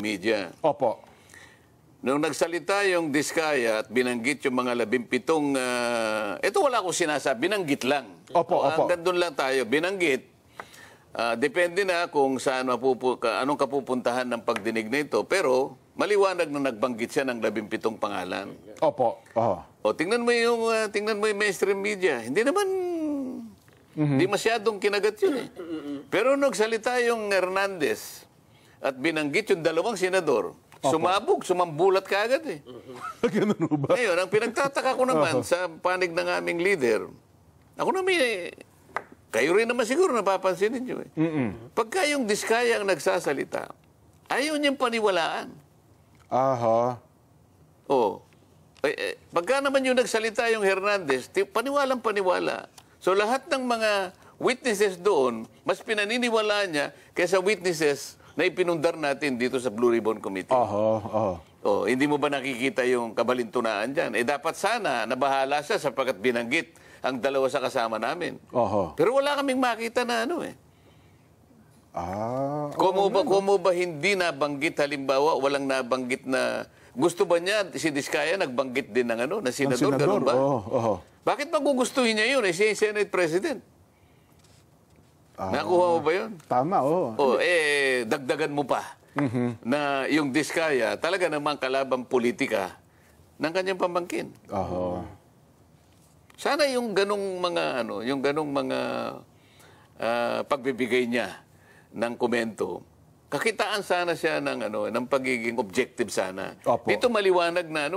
media. Opo. Nung nagsalita yung Diskaya at binanggit yung mga 17, ito wala akong sinasabi, binanggit lang. Opo, opo. Hanggang doon lang tayo, binanggit. Depende na kung saan anong kapupuntahan ng pagdinig na ito. Pero maliwanag na nagbanggit siya ng 17 pangalan. Opo. O tingnan mo yung mainstream media. Hindi naman hindi masyadong kinagat yun eh. Pero nung nagsalita yung Hernandez at binanggit yung 2 senador, sumambulat ka agad eh. Ganun ba? Ngayon, ang pinagtataka ko naman sa panig ng aming leader, ako naman kayo rin naman siguro napapansin ninyo eh. Pagka yung Diskaya ang nagsasalita, ayaw niyang paniwalaan. Aha. Pagka naman yung nagsalita yung Hernandez, paniwalang paniwala. So lahat ng mga witnesses doon, mas pinaniniwalaan niya kaysa witnesses na ipinundar natin dito sa Blue Ribbon Committee. Hindi mo ba nakikita yung kabalintunaan dyan? Dapat sana nabahala siya sapagkat binanggit ang 2 sa kasama namin. Pero wala kaming makita na ano eh. Kung ba hindi nabanggit, halimbawa, walang nabanggit na gusto ba niya, si Diskaya nagbanggit din ng na senador, ganun ba? Bakit magugustuhin niya yun? Siya yung Senate President. Nakuha mo ba yun? Tama, dagdagan mo pa na yung Diskaya talaga namang kalabang politika ng kanyang pamangkin. Sana yung ganong mga pagbibigay niya ng komento, kakitaan sana siya ng pagiging objective sana. Dito maliwanag na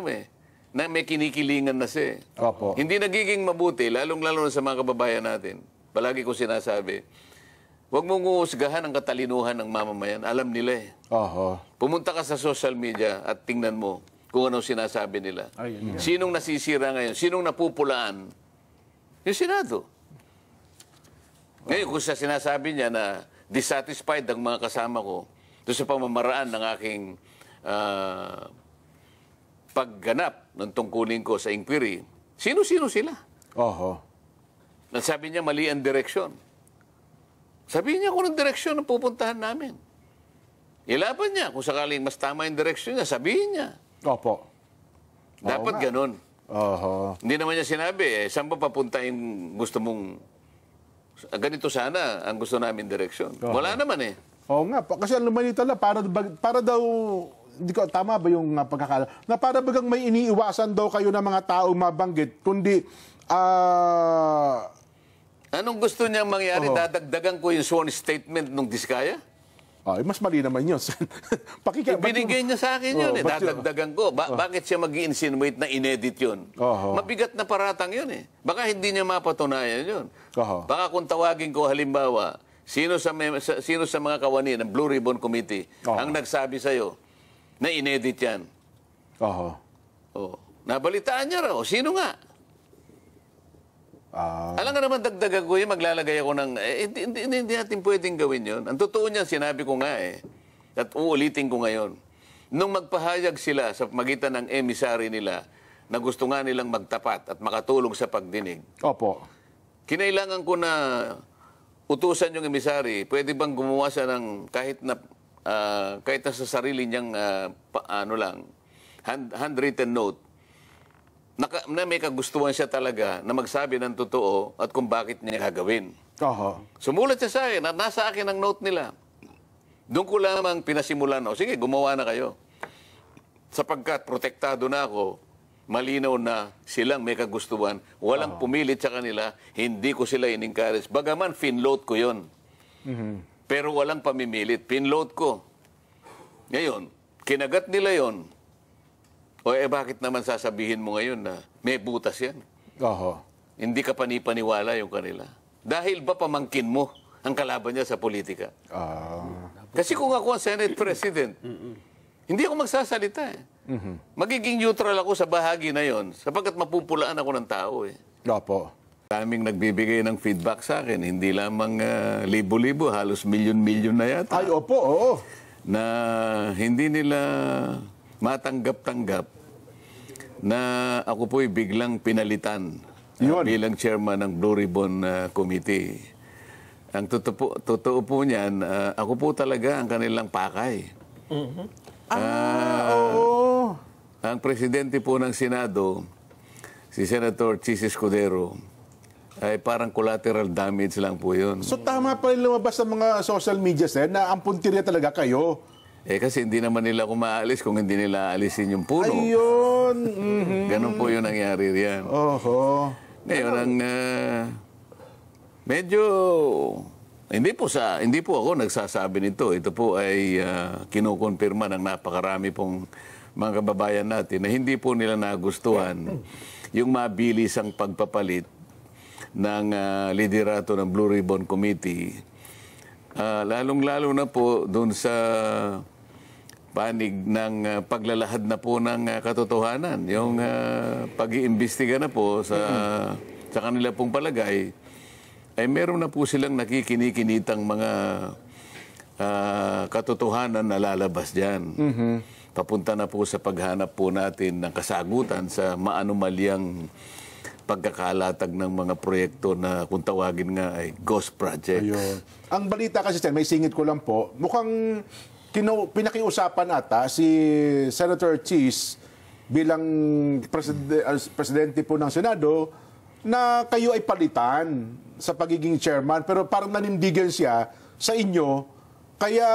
na may kinikilingan na siya. Hindi nagiging mabuti, lalong-lalo na sa mga kababayan natin. Palagi ko sinasabi, huwag mong uusgahan ang katalinuhan ng mamamayan. Alam nila eh. Pumunta ka sa social media at tingnan mo kung anong sinasabi nila. Sinong nasisira ngayon? Sinong napupulaan? Yung Senado. Ngayon, kung siya sinasabi niya na dissatisfied ang mga kasama ko doon sa pamamaraan ng aking pagganap ng tungkulin ko sa inquiry, sino-sino sila? Sabi niya, mali ang direksyon. Sabihin niya kung anong direksyon ang pupuntahan namin. Ilaban niya. Kung sakaling mas tama yung direksyon niya, sabihin niya. Dapat ganun. Hindi naman niya sinabi, saan ba papunta yung gusto mong... Ganito sana ang gusto namin direksyon. Wala naman eh. Kasi ang lumalita lang, para daw... Hindi ko, tama ba yung pagkakala? Na para bagang may iniiwasan daw kayo ng mga tao mabanggit, kundi... Anong gusto niyang mangyari? Dadagdagan ko yung sworn statement ng Diskaya? Mas mali naman yun. Binigay niya sa akin yun eh. Dadagdagan ko. Bakit siya mag-i-insinuate na inedit yun? Mabigat na paratang yun eh. Baka hindi niya mapatunayan yun. Baka kung tawagin ko halimbawa, sino sa mga kawani ng Blue Ribbon Committee ang nagsabi sa'yo na inedit yan? Nabalitaan niya raw. Sino nga? Alam nga naman, dagdagan ko yun, maglalagay ako ng... hindi natin pwedeng gawin yun. Ang totoo niyan, sinabi ko nga eh. At uulitin ko ngayon. Nung magpahayag sila sa magitan ng emissary nila na gusto nga nilang magtapat at makatulong sa pagdinig, kinailangan ko na utusan yung emissary, pwede bang gumawa siya ng kahit na sa sarili niyang handwritten note na may kagustuhan siya talaga na magsabi ng totoo at kung bakit niya gagawin. Sumulat siya sa akin at nasa akin ang note nila. Doon ko lamang pinasimulan, sige, gumawa na kayo. Sapagkat protektado na ako, malinaw na silang may kagustuhan, walang pumilit sa kanila, hindi ko sila in-encourage. Bagaman, finload ko yon. Pero walang pamimilit, pinload ko. Ngayon, kinagat nila yon. Bakit naman sasabihin mo ngayon na may butas yan? Hindi ka panipaniwala yung kanila. Dahil ba pamangkin mo ang kalaban niya sa politika? Kasi kung ako ang Senate President, hindi ako magsasalita eh. Magiging neutral ako sa bahagi na yon sapagkat mapupulaan ako ng tao eh. Daming nagbibigay ng feedback sa akin, hindi lamang libo-libo, halos milyon-milyon na yata. Na hindi nila matanggap-tanggap na ako po'y biglang pinalitan bilang chairman ng Blue Ribbon Committee. Ang totoo po niyan, ako po talaga ang kanilang pakay. Oo. Ang presidente po ng Senado, si Senator Chis Escudero, ay parang collateral damage lang po yun. So tama pa rin lumabas sa mga social media, sir, na ang puntirya talaga kayo. Kasi hindi naman nila kumaalis kung hindi nila alisin yung puno. Ayun. Ganun po yung nangyari riyan. Oho. Ngayon, ang medyo hindi po ako nagsasabi nito. Ito po ay kinukonfirma ng napakarami pong mga kababayan natin na hindi po nila nagustuhan yung mabilisang pagpapalit ng liderato ng Blue Ribbon Committee. Lalong-lalo na po doon sa panig ng paglalahad na po ng katotohanan. Yung pag-iimbestiga na po sa kanila pong palagay, ay meron na po silang nakikinikinitang mga katotohanan na lalabas dyan. Papunta na po sa paghanap po natin ng kasagutan sa maanumalyang pagkakalatag ng mga proyekto na kung tawagin nga ay ghost projects. Ayun. Ang balita kasi, sir, may singit ko lang po, mukhang pinakiusapan ata si Senator Chis bilang presidente po ng Senado na kayo ay palitan sa pagiging chairman, pero parang nanindigan siya sa inyo. Kaya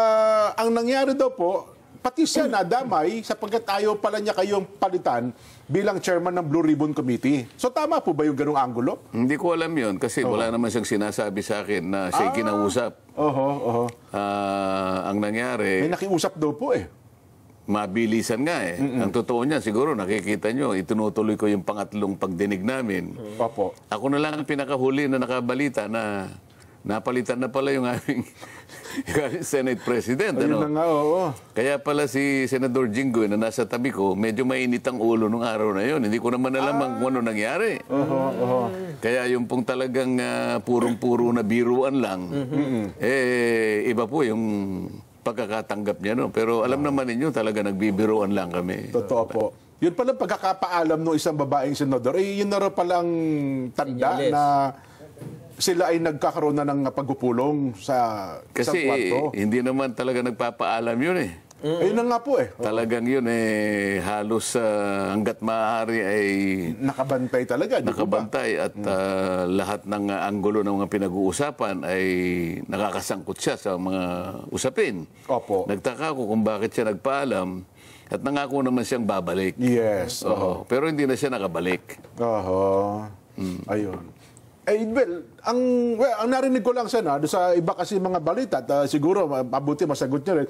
ang nangyari daw po, pati siya nadamay sapagkat ayaw pala niya kayong palitan bilang chairman ng Blue Ribbon Committee. So tama po ba yung ganung anggulo? Hindi ko alam yun kasi wala naman siyang sinasabi sa akin na siya kinausap. Ang nangyari, May nakiusap daw po eh. mabilisan nga eh. Ang totoo niya, siguro nakikita nyo, itinutuloy ko yung pangatlong pagdinig namin. Opo. Ako na lang ang pinakahuli na nakabalita na napalitan na pala yung aming Senate President. Ayun na nga, oo. Kaya pala si Senador Jinggoy na nasa tabi ko, medyo mainit ang ulo nung araw na yun. Hindi ko naman alam kung ano nangyari. Kaya yung pong talagang purong-puro na biruan lang, iba po yung pagkakatanggap niya. No? Pero alam naman ninyo, talaga nagbibiruan lang kami. Totoo po. Yun pala pagkakapaalam ng isang babaeng senador, yun na rin palang tanda na sila ay nagkakaroon na ng pagpupulong sa isang Kasi kwarto. hindi naman talaga nagpapaalam yun eh. Ayun na nga po eh. Talagang yun halos hanggat maaari ay Nakabantay talaga, di po ba? nakabantay at lahat ng anggulo ng mga pinag-uusapan ay nakakasangkot siya sa mga usapin. Opo. Nagtaka ko kung bakit siya nagpaalam at nangako naman siyang babalik. Yes. Oo. Pero hindi na siya nakabalik. Ayun. Ang narinig ko lang sana, sa iba kasi mga balita, at siguro mabuti masagot niya rin,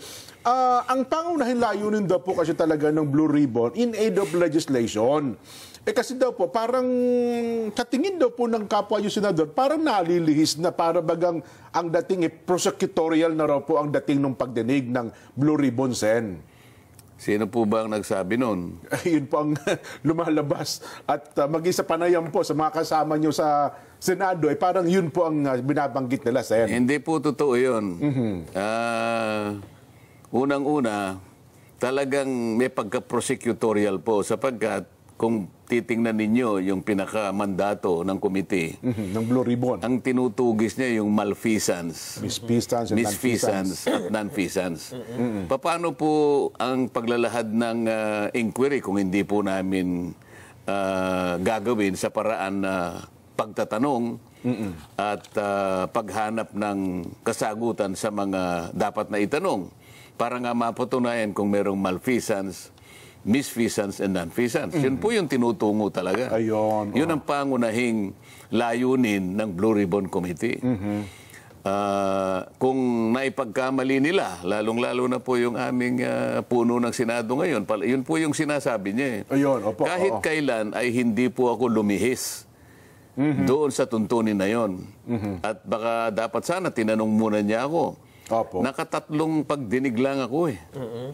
ang pangunahin layunin daw po kasi talaga ng Blue Ribbon in aid of legislation. Kasi daw po, parang sa tingin daw po ng kapwa yung senador, parang nalilihis na para bagang ang dating prosecutorial na raw po ang dating ng pagdinig ng Blue Ribbon Sen. Sino po ba ang nagsabi nun? Yun po ang lumalabas. At maging sa panayam po sa mga kasama nyo sa Senado, parang yun po ang binabanggit nila, Sen. Hindi po totoo yun. Unang-una, talagang may pagka-prosecutorial po sapagkat kung titingnan ninyo yung pinaka-mandato ng komite, Ng Blue Ribbon. ang tinutugis niya yung malfeasance. Misfeasance and Misfeasance at non-feasance. Paano po ang paglalahad ng inquiry kung hindi po namin gagawin sa paraan na pagtatanong at paghanap ng kasagutan sa mga dapat na itanong para nga mapatunayan kung merong malfeasance, misfeasance and non-feasance. Yun po yung tinutungo talaga. Ayun. Yun ang pangunahing layunin ng Blue Ribbon Committee. Kung naipagkamali nila, lalong-lalo na po yung aming puno ng Senado ngayon, yun po yung sinasabi niya. Ayun, opo. Kahit kailan ay hindi po ako lumihis doon sa tuntunin na yon. At baka dapat sana tinanong muna niya ako. Opo. Nakatatlong pagdinig lang ako eh.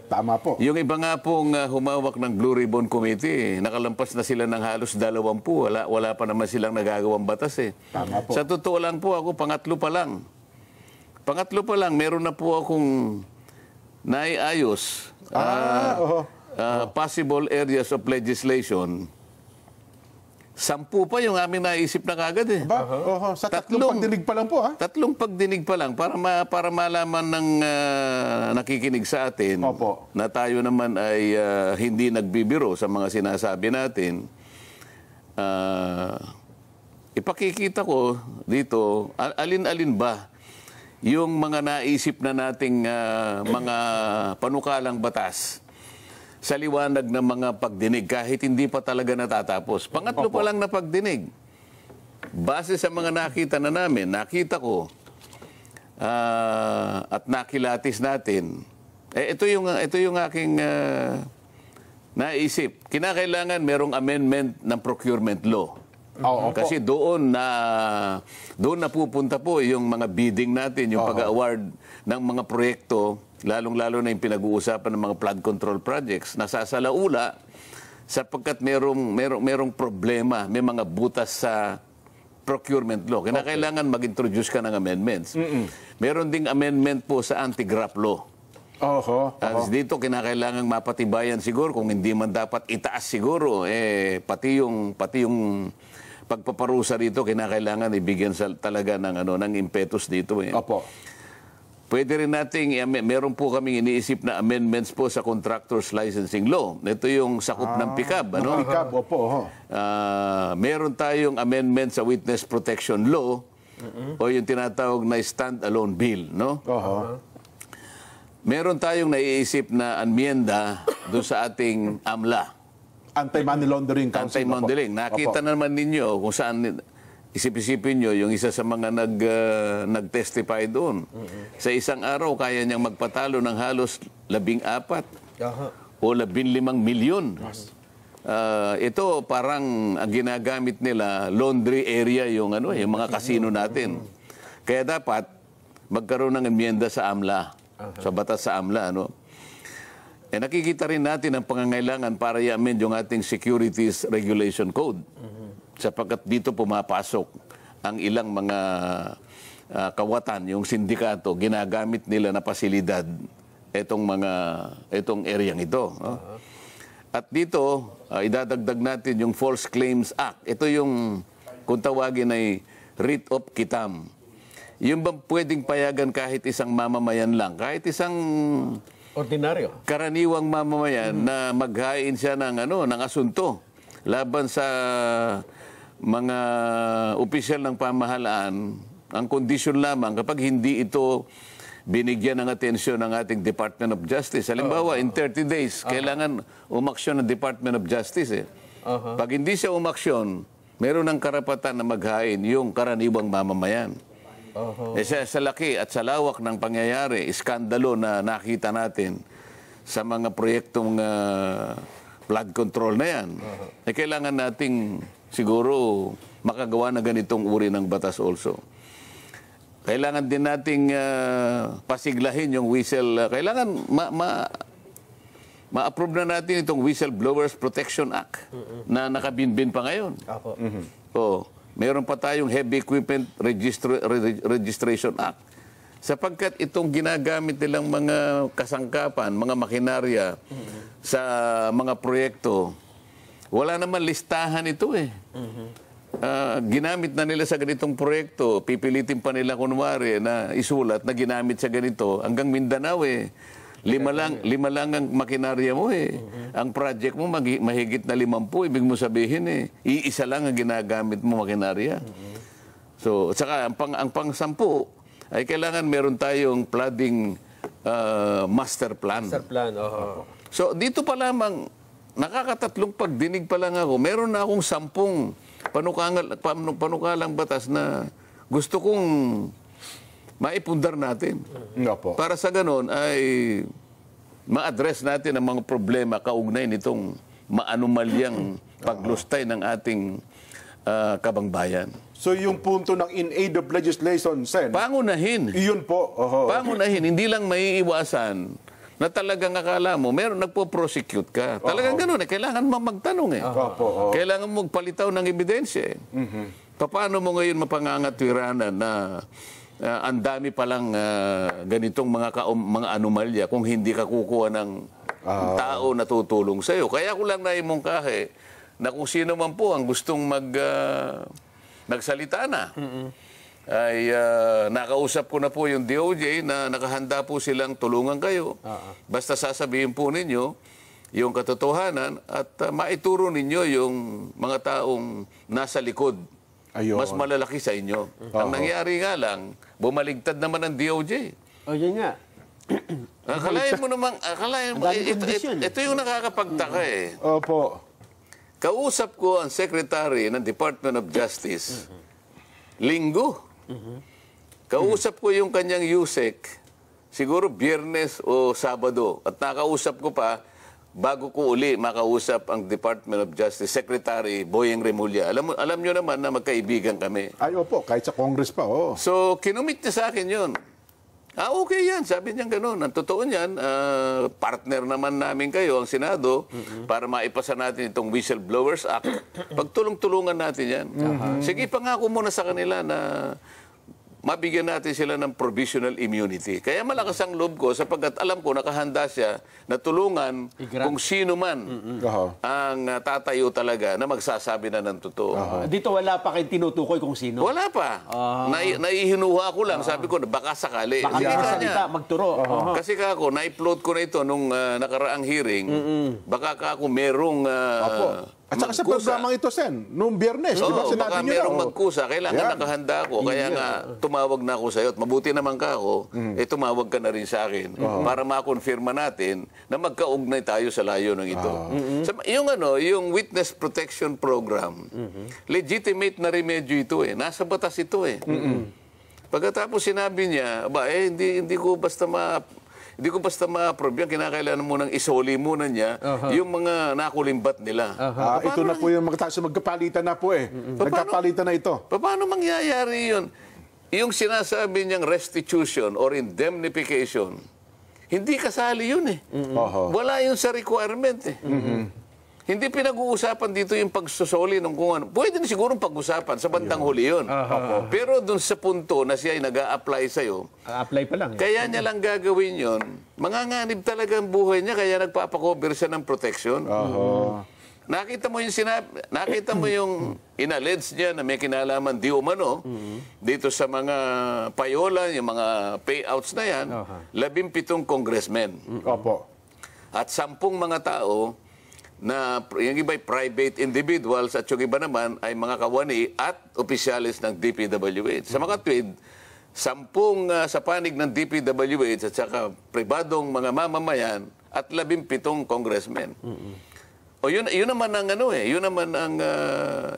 Tama po. Yung iba nga pong humawak ng Blue Ribbon Committee, nakalampas na sila ng halos 20. Wala pa naman silang nagagawang batas eh. Tama po. Sa totoo lang po ako, pangatlo pa lang. Meron na po akong naiayos. Possible areas of legislation 10 pa yung aming naisip na kagad eh. Sa tatlong pagdinig pa lang po, ha? Tatlong pagdinig pa lang para malaman ng nakikinig sa atin Opo. na tayo naman ay hindi nagbibiro sa mga sinasabi natin. Ipakikita ko dito, alin-alin ba yung mga naisip na nating mga panukalang batas sa liwanag ng mga pagdinig kahit hindi pa talaga natatapos. Pangatlo pa lang na pagdinig. Base sa mga nakita na namin, nakita ko at nakilatis natin, ito yung aking naisip. Kinakailangan merong amendment ng procurement law. Kasi doon napupunta po yung mga bidding natin, yung pag-award ng mga proyekto, lalong-lalo na yung pinag-uusapan ng mga flood control projects, nasasalaula sapagkat merong problema, may mga butas sa procurement law. Kinakailangan mag-introduce ka ng amendments. Meron ding amendment po sa anti-graft law. Dito kinakailangan mapatibayan siguro, kung hindi man dapat itaas siguro, pati yung pagpaparusa dito kinakailangan ibigyan talaga ng impetus dito. Pwede rin nating, meron po kaming iniisip na amendments po sa contractors licensing law. Ito yung sakop ng PICAB. PICAB, opo. Meron tayong amendment sa witness protection law o yung tinatawag na stand-alone bill. Meron tayong naiisip na amyenda doon sa ating AMLA. Anti-money laundering council. Anti-laundering. Nakita naman ninyo kung saan, isip-isipin nyo, yung isa sa mga nag-testify doon. Sa isang araw, kaya niyang magpatalo ng halos 14 o 15 milyon. Ito parang ang ginagamit nila, laundry area yung mga kasino natin. Kaya dapat magkaroon ng amyenda sa AMLA, sa batas sa AMLA. Nakikita rin natin ang pangangailangan para i-amend yung ating Securities Regulation Code. Sapagkat dito pumapasok ang ilang mga kawatan, yung sindikato, ginagamit nila na pasilidad itong areang ito. At dito, idadagdag natin yung False Claims Act. Ito yung, kung tawagin ay writ of quitam. Yung bang pwedeng payagan kahit isang mamamayan lang, kahit isang ordinaryo, karaniwang mamamayan na maghain siya ng asunto laban sa mga opisyal ng pamahalaan. Ang kondisyon lamang kapag hindi ito binigyan ng atensyon ng ating Department of Justice. Halimbawa, in 30 days, kailangan umaksyon ng Department of Justice. Pag hindi siya umaksyon, meron ng karapatan na maghain yung karaniwang mamamayan. Sa laki at sa lawak ng pangyayari, iskandalo na nakita natin sa mga proyektong flood control na yan, kailangan nating siguro makagawa na ganitong uri ng batas also. Kailangan din nating pasiglahin yung whistle. Kailangan ma-approve na natin itong Whistleblowers Protection Act na nakabinbin pa ngayon. Meron pa tayong Heavy Equipment Registration Act. Sapagkat itong ginagamit nilang mga kasangkapan, mga makinarya sa mga proyekto, wala naman listahan ito ginamit na nila sa ganitong proyekto, pipilitin pa nila kunwari na isulat na ginamit sa ganito. Hanggang Mindanao lima lang ang makinarya mo Ang project mo mahigit na 50, ibig mo sabihin iisa lang ang ginagamit mo makinarya. So, saka ang pang-10 ay kailangan meron tayong flooding master plan. Master plan, So, dito pa lamang, nakakatatlong pagdinig pa lang ako, meron na akong 10 panukalang batas na gusto kong maipundar natin. Para sa ganon ay ma-address natin ang mga problema kaugnay nitong maanumalyang paglustay ng ating kabangbayan. So yung punto ng in aid of legislation, Sen? Pangunahin. Iyon po. Pangunahin. Hindi lang maiiwasan na talagang akala mo, meron nagpo-prosecute ka. Talagang gano'n kailangan mo magtanong Kailangan mo magpalitaw ng ebidensya Paano mo ngayon mapangangatwiranan na ang dami palang ganitong mga anomalya kung hindi ka kukuha ng tao na tutulong sa'yo. Kaya ko lang naimungkahe na kung sino man po ang gustong magsalita na, ay nakausap ko na po yung DOJ na nakahanda po silang tulungan kayo. Basta sasabihin po ninyo yung katotohanan at maituro ninyo yung mga taong nasa likod. Ayun. Mas malalaki sa inyo. Ang nangyari nga lang, bumaligtad naman ang DOJ. O, yun nga. Akalain mo naman, Ang daming kondisyon. ito yung nakakapagtaka eh. Opo. Kausap ko ang Secretary ng Department of Justice, Linggo. Kausap ko yung kanyang USEC, siguro Biyernes o Sabado. At nakausap ko pa, bago ko uli makausap ang Department of Justice, Secretary Boyeng Remulla. Alam nyo naman na magkaibigan kami. Ay, opo, kahit sa Congress pa, oo. So, kinumit niya sa akin yun. Okay yan. Sabi niya gano'n. Ang totoo niyan, partner naman namin kayo, ang Senado, para maipasa natin itong Whistleblowers Act. Pagtulong-tulungan natin yan. Sige, pangako muna sa kanila na mabigyan natin sila ng provisional immunity. Kaya malakas ang loob ko sapagkat alam ko nakahanda siya na tulungan kung sino man ang tatayo talaga na magsasabi na ng totoo. Dito wala pa kayong tinutukoy kung sino. Wala pa. Naihinuha ko lang. Sabi ko, baka sakali. Baka may salita, magturo. Kasi kako, na-upload ko na ito nung nakaraang hearing. Baka kako merong At saka sa magkusa. programang ito, Sen, noong Biyernes, di ba Oo, sinabi baka niyo na? merong magkusa. Kailangan Yan. nakahanda ako. Kaya nga, tumawag na ako sa iyo. At mabuti naman ka ako, tumawag ka na rin sa akin para makonfirma natin na magkaugnay tayo sa layo ng ito. Yung Witness Protection Program, legitimate na remedyo ito eh. Nasa batas ito eh. Pagkatapos sinabi niya, hindi ko basta ma-approve yan. Kinakailangan mo nang isoli muna niya yung mga nakulimbat nila. Ito na po yung magkapalitan na po eh. Nagkapalitan na ito. Paano mangyayari yun? Yung sinasabi niyang restitution or indemnification, hindi kasali yun eh. Wala yun sa requirement eh. Hindi pinag-uusapan dito yung pagsusoli ng kung ano. Pwede na siguro pag-usapan sa bandang huli yun. Pero dun sa punto na siya ay nag-a-apply sa'yo, Apply pa lang. kaya niya lang gagawin yun, manganganib talaga ang buhay niya, kaya nagpapakover siya ng protection. Nakita mo yung inallege niya na may kinalaman di umano dito sa mga payola, yung mga payouts na yan, 17 congressmen. Opo. At 10 mga tao na yung iba ay private individuals at yung iba naman ay mga kawani at opisyalis ng DPWH. Sa mga tweed, 10 sa panig ng DPWH at saka pribadong mga mamamayan at 17 congressmen. O yun naman ang yun naman ang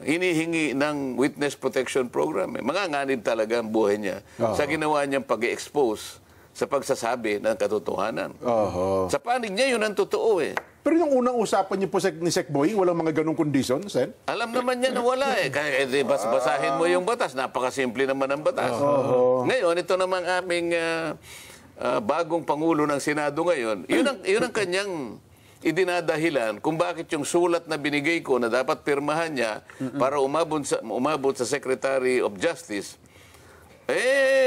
hinihingi ng Witness Protection Program. Manganganib talaga ang buhay niya sa ginawa niyang pag-expose sa pagsasabi ng katotohanan. Sa panig niya, yun ang totoo eh. Pero yung unang usapan niyo po ni Sec Boying, walang mga ganong kondisyon, Sen? Alam naman niya na wala eh. Kaya basahin mo yung batas. Napakasimple naman ang batas. Ngayon, ito namang aming bagong Pangulo ng Senado ngayon. Yun ang kanyang idinadahilan kung bakit yung sulat na binigay ko na dapat pirmahan niya para umabot sa Secretary of Justice.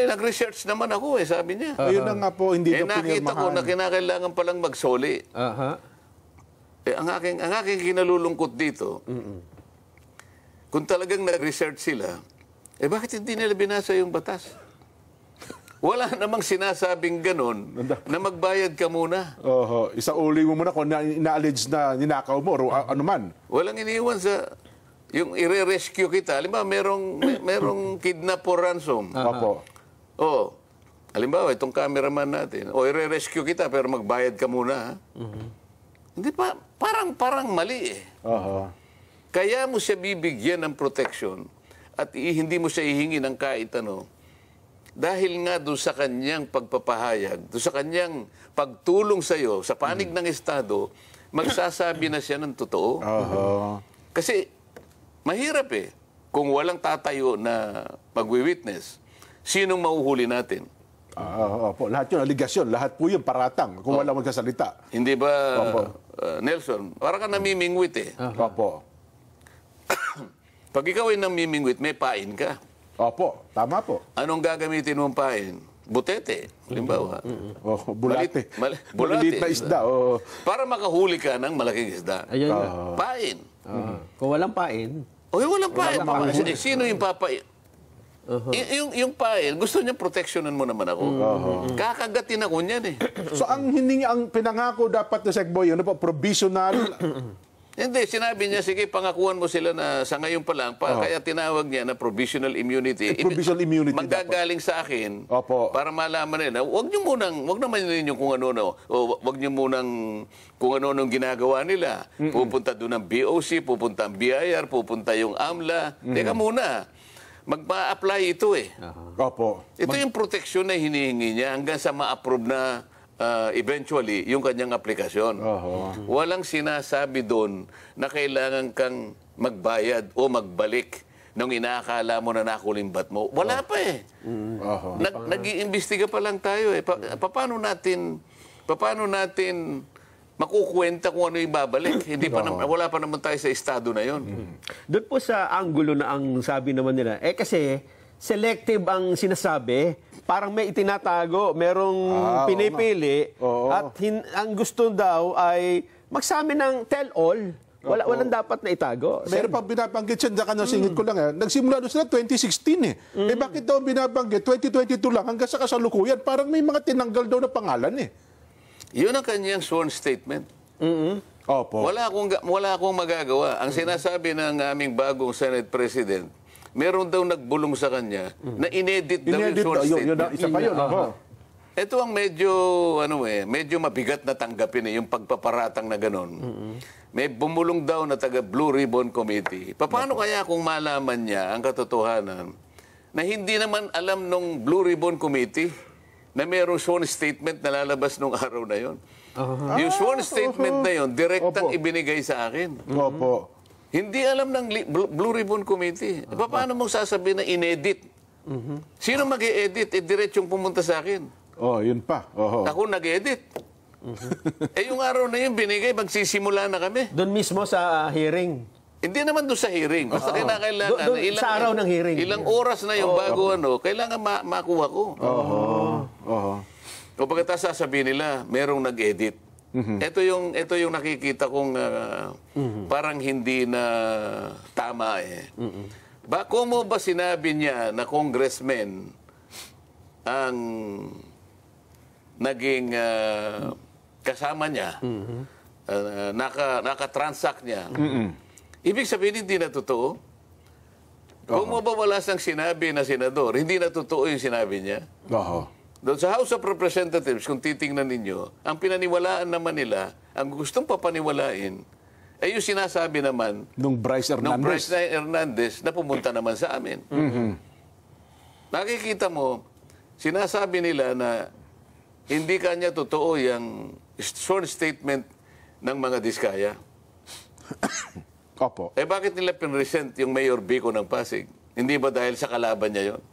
Nag-research naman ako sabi niya. Ayun na nga po, hindi na nakita ko na kinakailangan palang magsoli. Ang aking kinalulungkot dito, kung talagang nag-research sila, bakit hindi nila binasa yung batas? Wala namang sinasabing ganun na magbayad ka muna. Isauli mo muna kung ina-allege na ninakaw mo o ano man. Walang iniwan sa yung i-rescue kita. Halimbawa, merong kidnap or ransom. Halimbawa, itong cameraman natin. I-rescue kita pero magbayad ka muna. Hindi pa, parang mali eh. Kaya mo siya bibigyan ng protection at hindi mo siya hihingi ng kahit ano. Dahil nga doon sa kanyang pagpapahayag, doon sa kanyang pagtulong sa iyo, sa panig ng Estado, magsasabi na siya ng totoo. Kasi mahirap eh. Kung walang tatayo na magwi-witness, sinong mahuhuli natin? Lahat yun, aligasyon, lahat po yun paratang kung walang magsasalita. Hindi ba, Nelson, parang ka namimingwit eh. Pag ikaw ay namimingwit, may pain ka. Tama po. Anong gagamitin mong pain? Butete, halimbawa. Bulate. Maliliit na isda. Para makahuli ka ng malaking isda. Pain. Kung walang pain, O walang pain. Sino yung papain? Yung pain, gusto niya proteksyonan mo naman ako. Kakagatin ako niyan eh. So ang pinangako dapat na Secboy, ano po, provisional. Hindi, sinabi niya, sige, pangakuan mo sila na sa ngayon pa lang, kaya tinawag niya na provisional immunity. Provisional immunity Manggagaling sa akin Opo. para malaman nila, wag naman ninyo kung ano, o wag niyo munang kung ano nung ginagawa nila. Pupunta doon ang BOC, pupunta ang BIR, pupunta yung AMLA. Teka muna, magpa-apply ito eh. Opo. Ito yung proteksyon na hinihingi niya hanggang sa ma-approve na eventually yung kanyang aplikasyon. Walang sinasabi doon na kailangan kang magbayad o magbalik nung inaakala mo na nakulimbat mo. Wala pa eh. Nag-iimbestiga pa lang tayo eh. Paano natin makukwenta kung ano yung babalik? Wala pa naman tayo sa estado na yon. doon po sa angulo na ang sabi naman nila, kasi selective ang sinasabi, parang may itinatago, merong pinipili, at ang gusto daw ay magsabi ng tell-all. Walang dapat na itago. Meron pa binabanggit siya, singit ko lang nagsimula doon sila 2016 eh. Bakit daw binabanggit 2022 lang hanggang sa kasalukuyan? Parang may mga tinanggal daw na pangalan eh. Yun ang kanyang sworn statement. Opo. Wala akong magagawa. Ang sinasabi ng aming bagong Senate President, meron daw nagbulong sa kanya na inedit daw yung sworn statement. Isa pa yun. Ito ang medyo mabigat na tanggapin yung pagpaparatang na gano'n. May bumulong daw na taga Blue Ribbon Committee. Paano kaya kung malaman niya ang katotohanan na hindi naman alam nung Blue Ribbon Committee na mayroong sworn statement na lalabas nung araw na yon? Yung sworn statement na yon, direktang ibinigay sa akin. Opo. Hindi alam ng Blue Ribbon Committee. Paano mo sasabihin na inedit? Sino mag-e-edit? Diretsong pumunta sa akin. Yun pa. Ako nag-edit. Yung araw na yun, binigay, magsisimula na kami. Doon mismo sa hearing. Hindi naman doon sa hearing. Basta kinakailangan. Sa araw ng hearing. Ilang oras na yung bago kailangan makuha ko. O pagkatapos sasabihin nila, merong nag-edit. Ito yung nakikita kong parang hindi na tama eh. Kung mo ba sinabi niya na congressman ang naging kasama niya, naka-transact niya, ibig sabihin hindi na totoo? Kung mo ba wala siyang sinabi na senador, hindi na totoo yung sinabi niya? Doon sa House of Representatives, kung titingnan ninyo, ang pinaniwalaan naman nila, ang gustong papaniwalain, ay yung sinasabi naman Nung Bryce Hernandez na pumunta naman sa amin. Nakikita mo, sinasabi nila na hindi kanya totoo yung sworn statement ng mga diskaya. Opo. Bakit nila pinresent yung Mayor Vico ng Pasig? Hindi ba dahil sa kalaban niya yon?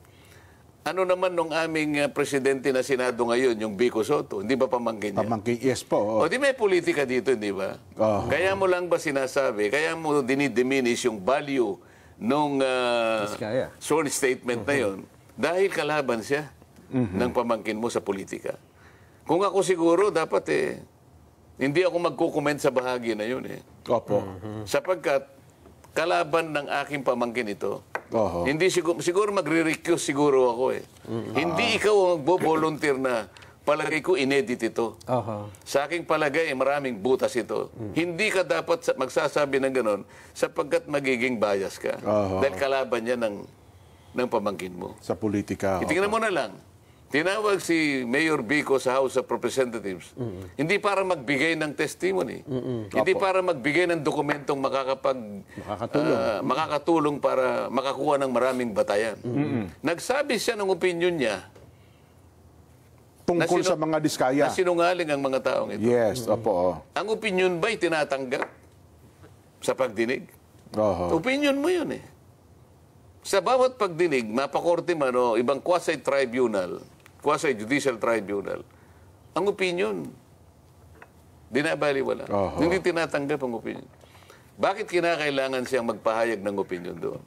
Ano naman nung aming presidente na Senado ngayon, yung Vico Soto, hindi ba pamangkin niya? Pamangkin, yes po. O di may politika dito, hindi ba? Kaya mo lang ba sinasabi, kaya mo dinidiminish yung value nung sworn statement na yon dahil kalaban siya ng pamangkin mo sa politika. Kung ako siguro, dapat hindi ako magkukomment sa bahagi na yun Opo. Sapagkat kalaban ng aking pamangkin ito. Hindi siguro magre-recuse siguro ako Hindi ikaw ang magbo-volunteer na palagay ko inedit ito. Sa aking palagay, maraming butas ito. Hindi ka dapat magsasabi ng ganon sapagkat magiging bias ka. Dahil kalaban niya ng pamangkin mo. Sa politika. Itingnan mo na lang. Tinawag si Mayor Vico sa House of Representatives. Hindi para magbigay ng testimony. Hindi para magbigay ng dokumentong makakatulong para makakuha ng maraming batayan. Nagsabi siya ng opinion niya tungkol sa mga diskaya. Na sinungaling ang mga taong ito. Yes, opo. Ang opinion ba'y tinatanggap sa pagdinig? Opinion mo yun Sa bawat pagdinig, mapakorte man o ibang quasi-judicial tribunal, ang opinion, dinabaliwala. Hindi tinatanggap ang opinion. Bakit kinakailangan siyang magpahayag ng opinion doon?